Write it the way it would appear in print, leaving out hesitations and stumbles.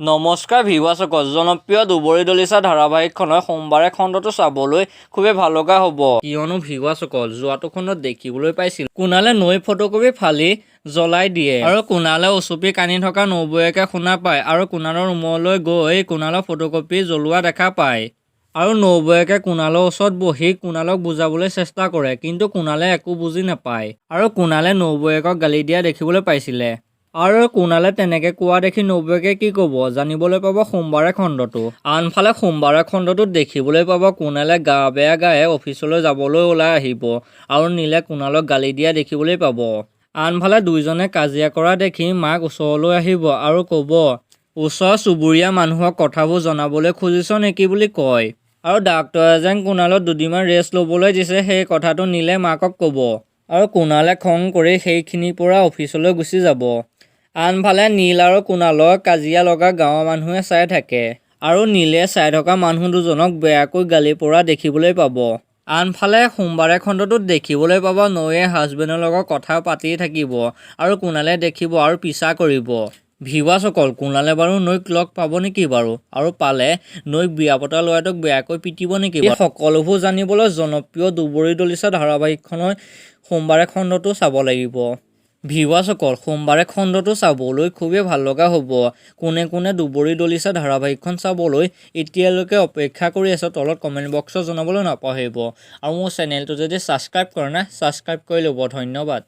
নমস্কাৰ ভিউৱাৰ্ছসকল, জনপ্ৰিয় দুবৰি দলিচা ধাৰাবাহিকখনৰ সোমবাৰে খণ্ডটো চাবলৈ খুবেই ভাল লগা হ'ব। কিয়নো ভিউৱাৰ্ছসকল যোৱাটো খণ্ডত দেখিবলৈ পাইছিল কুণালে নৈ ফটোকপি ফালি জ্বলাই দিয়ে আৰু কুণালে উচুপি কান্দি থকা নবৌৱেকে শুনা পায় আৰু কুণালৰ ৰুমলৈ গৈ কুণালৰ ফটোকপি জ্বলোৱা দেখা পায়। আৰু নবৌৱেকে কুণালৰ ওচৰত বহি কুণালক বুজাবলৈ চেষ্টা কৰে, কিন্তু কুণালে একো বুজি নাপায় আৰু কুণালে নবৌৱেকক গালি দিয়া দেখিবলৈ পাইছিলে। আৰু কুণালে তেনেকে কোৱা দেখি নবৌৱেকে কি ক'ব জানিবলৈ পাব সোমবাৰে খণ্ডটো। আনফালে সোমবাৰে খণ্ডটোত দেখিবলৈ পাব কুণালে গা বেয়া গায়ে অফিচলৈ যাবলৈ ওলাই আহিব আৰু নীলে কুণালক গালি দিয়া দেখিবলৈ পাব। আনফালে দুইজনে কাজিয়া কৰা দেখি মাক ওচৰলৈ আহিব আৰু ক'ব, ওচৰ চুবুৰীয়া মানুহক কথাবোৰ জনাবলৈ খুজিছ নেকি বুলি কয়। আৰু ডাক্তৰে যেন কুণালক দুদিনমান ৰেষ্ট ল'বলৈ দিছে সেই কথাটো নীলে মাকক ক'ব আৰু কুণালে খং কৰি সেইখিনিৰ পৰা অফিচলৈ গুচি যাব। আনফালে নীল আৰু কুণালক কাজিয়া লগা গাঁৱৰ মানুহে চাই থাকে আৰু নীলে চাই থকা মানুহ দুজনক বেয়াকৈ গালি পৰা দেখিবলৈ পাব। আনফালে সোমবাৰে খণ্ডটোত দেখিবলৈ পাব নৈয়ে হাজবেণ্ডৰ লগত কথা পাতি থাকিব আৰু কুণালে দেখিব আৰু পিছা কৰিব। ভিউৱাৰ্ছসকল, কুণালে বাৰু নৈক লগ পাব নেকি বাৰু? আৰু পালে নৈক বিয়া পতা ল'ৰাটোক বেয়াকৈ পিটিব নেকি? এই সকলোবোৰ জানিবলৈ জনপ্ৰিয় দুবৰি দলিচা ধাৰাবাহিকখনৰ সোমবাৰে খণ্ডটো চাব লাগিব। ভিউৱাৰ্ছসকল, সোমবাৰে খণ্ডটো চাবলৈ খুবেই ভাল লগা হ'ব। কোনে কোনে দুবৰি দলিচা ধাৰাবাহিকখন চাবলৈ এতিয়ালৈকে অপেক্ষা কৰি আছে তলত কমেণ্ট বক্সত জনাবলৈ নাপাহৰিব। আৰু মোৰ চেনেলটো যদি ছাবস্ক্ৰাইব কৰা নাই ছাবস্ক্ৰাইব কৰি ল'ব। ধন্যবাদ।